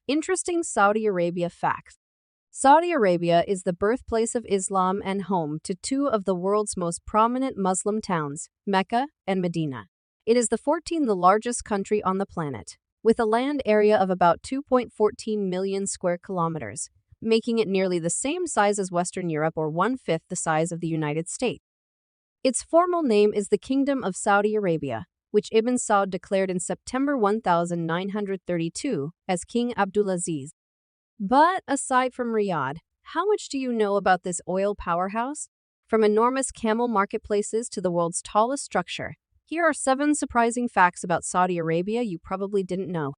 Interesting Saudi Arabia facts. Saudi Arabia is the birthplace of Islam and home to two of the world's most prominent Muslim towns, Mecca and Medina. It is the 14th largest country on the planet, with a land area of about 2.14 million square kilometers, making it nearly the same size as Western Europe or one-fifth the size of the United States. Its formal name is the Kingdom of Saudi Arabia, which Ibn Saud declared in September 1932 as King Abdulaziz. But aside from Riyadh, how much do you know about this oil powerhouse? From enormous camel marketplaces to the world's tallest structure, here are 7 surprising facts about Saudi Arabia you probably didn't know.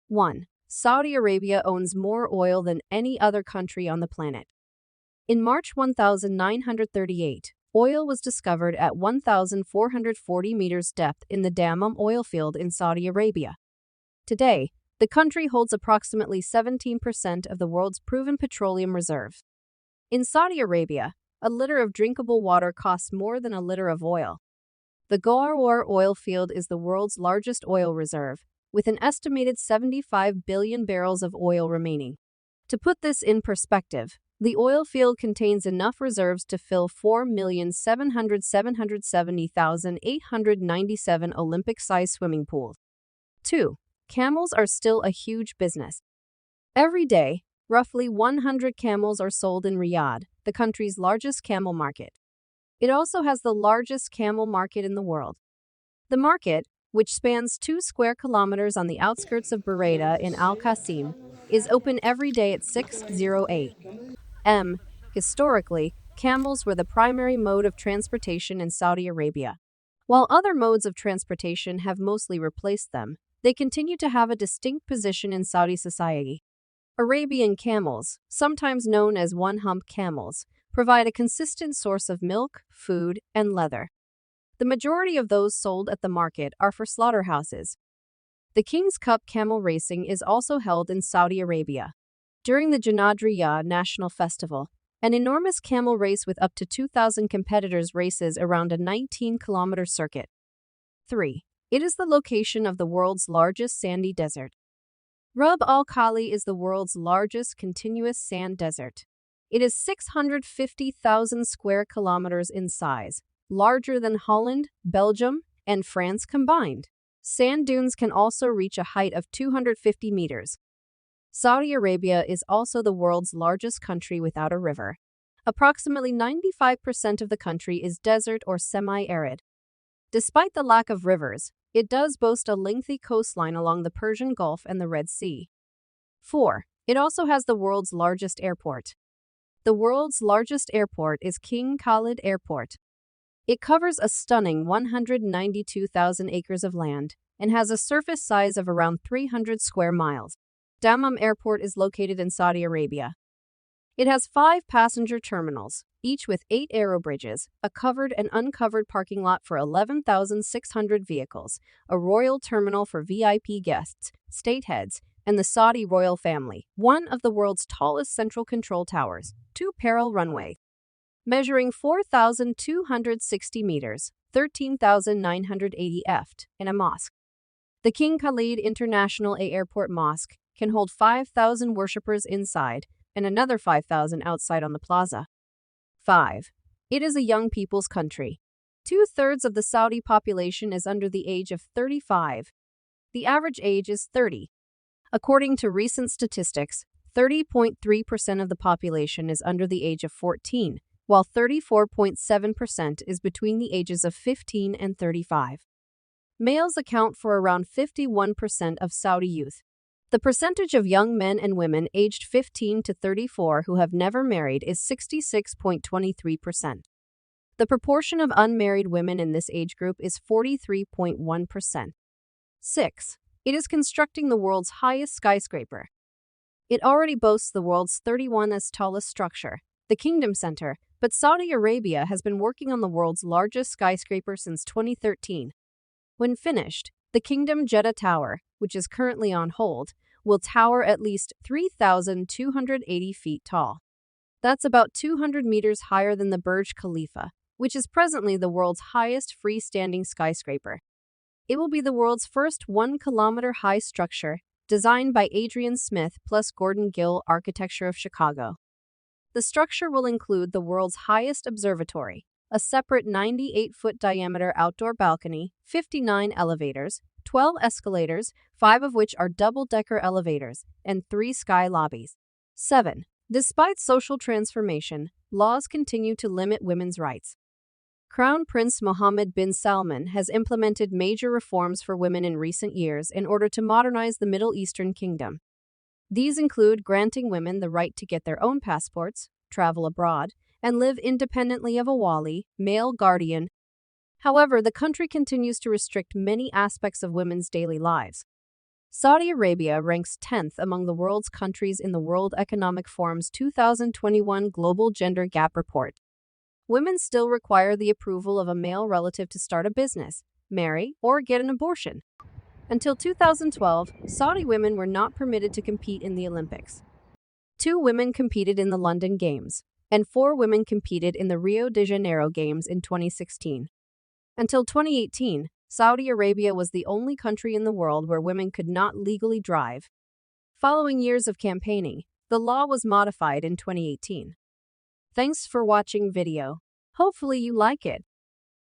1. Saudi Arabia owns more oil than any other country on the planet. In March 1938, oil was discovered at 1,440 meters depth in the Dammam oil field in Saudi Arabia. Today, the country holds approximately 17% of the world's proven petroleum reserves. In Saudi Arabia, a liter of drinkable water costs more than a liter of oil. The Ghawar oil field is the world's largest oil reserve, with an estimated 75 billion barrels of oil remaining. To put this in perspective, the oil field contains enough reserves to fill 4,770,897 Olympic-sized swimming pools. 2. Camels are still a huge business. Every day, roughly 100 camels are sold in Riyadh, the country's largest camel market. It also has the largest camel market in the world. The market, which spans 2 square kilometers on the outskirts of Buraydah in Al Qasim, is open every day at 6:08 a.m. Historically, camels were the primary mode of transportation in Saudi Arabia. While other modes of transportation have mostly replaced them, they continue to have a distinct position in Saudi society. Arabian camels, sometimes known as one-hump camels, provide a consistent source of milk, food, and leather. The majority of those sold at the market are for slaughterhouses. The King's Cup camel racing is also held in Saudi Arabia. During the Janadriya National Festival, an enormous camel race with up to 2,000 competitors races around a 19-kilometer circuit. 3. It is the location of the world's largest sandy desert. Rub al Khali is the world's largest continuous sand desert. It is 650,000 square kilometers in size, larger than Holland, Belgium, and France combined. Sand dunes can also reach a height of 250 meters. Saudi Arabia is also the world's largest country without a river. Approximately 95% of the country is desert or semi-arid. Despite the lack of rivers, it does boast a lengthy coastline along the Persian Gulf and the Red Sea. 4. It also has the world's largest airport. The world's largest airport is King Khalid Airport. It covers a stunning 192,000 acres of land and has a surface size of around 300 square miles. Dammam Airport is located in Saudi Arabia. It has 5 passenger terminals, each with 8 aerobridges, a covered and uncovered parking lot for 11,600 vehicles, a royal terminal for VIP guests, state heads, and the Saudi royal family, one of the world's tallest central control towers, 2 parallel runways, measuring 4,260 meters, 13,980 ft, and a mosque. The King Khalid International Airport Mosque can hold 5,000 worshippers inside and another 5,000 outside on the plaza. 5. It is a young people's country. 2/3 of the Saudi population is under the age of 35. The average age is 30. According to recent statistics, 30.3% of the population is under the age of 14, while 34.7% is between the ages of 15 and 35. Males account for around 51% of Saudi youth. The percentage of young men and women aged 15 to 34 who have never married is 66.23%. The proportion of unmarried women in this age group is 43.1%. 6. It is constructing the world's highest skyscraper. It already boasts the world's 31st tallest structure, the Kingdom Center, but Saudi Arabia has been working on the world's largest skyscraper since 2013. When finished, the Kingdom Jeddah Tower, which is currently on hold, will tower at least 3,280 feet tall. That's about 200 meters higher than the Burj Khalifa, which is presently the world's highest freestanding skyscraper. It will be the world's first 1-kilometer high structure designed by Adrian Smith plus Gordon Gill Architecture of Chicago. The structure will include the world's highest observatory, a separate 98-foot diameter outdoor balcony, 59 elevators, 12 escalators, 5 of which are double-decker elevators, and 3 sky lobbies. 7. Despite social transformation, laws continue to limit women's rights. Crown Prince Mohammed bin Salman has implemented major reforms for women in recent years in order to modernize the Middle Eastern kingdom. These include granting women the right to get their own passports, travel abroad, and live independently of a wali, male guardian. However, the country continues to restrict many aspects of women's daily lives. Saudi Arabia ranks 10th among the world's countries in the World Economic Forum's 2021 Global Gender Gap Report. Women still require the approval of a male relative to start a business, marry, or get an abortion. Until 2012, Saudi women were not permitted to compete in the Olympics. 2 women competed in the London Games, and 4 women competed in the Rio de Janeiro Games in 2016. Until 2018, Saudi Arabia was the only country in the world where women could not legally drive. Following years of campaigning, the law was modified in 2018. Thanks for watching video. Hopefully you like it.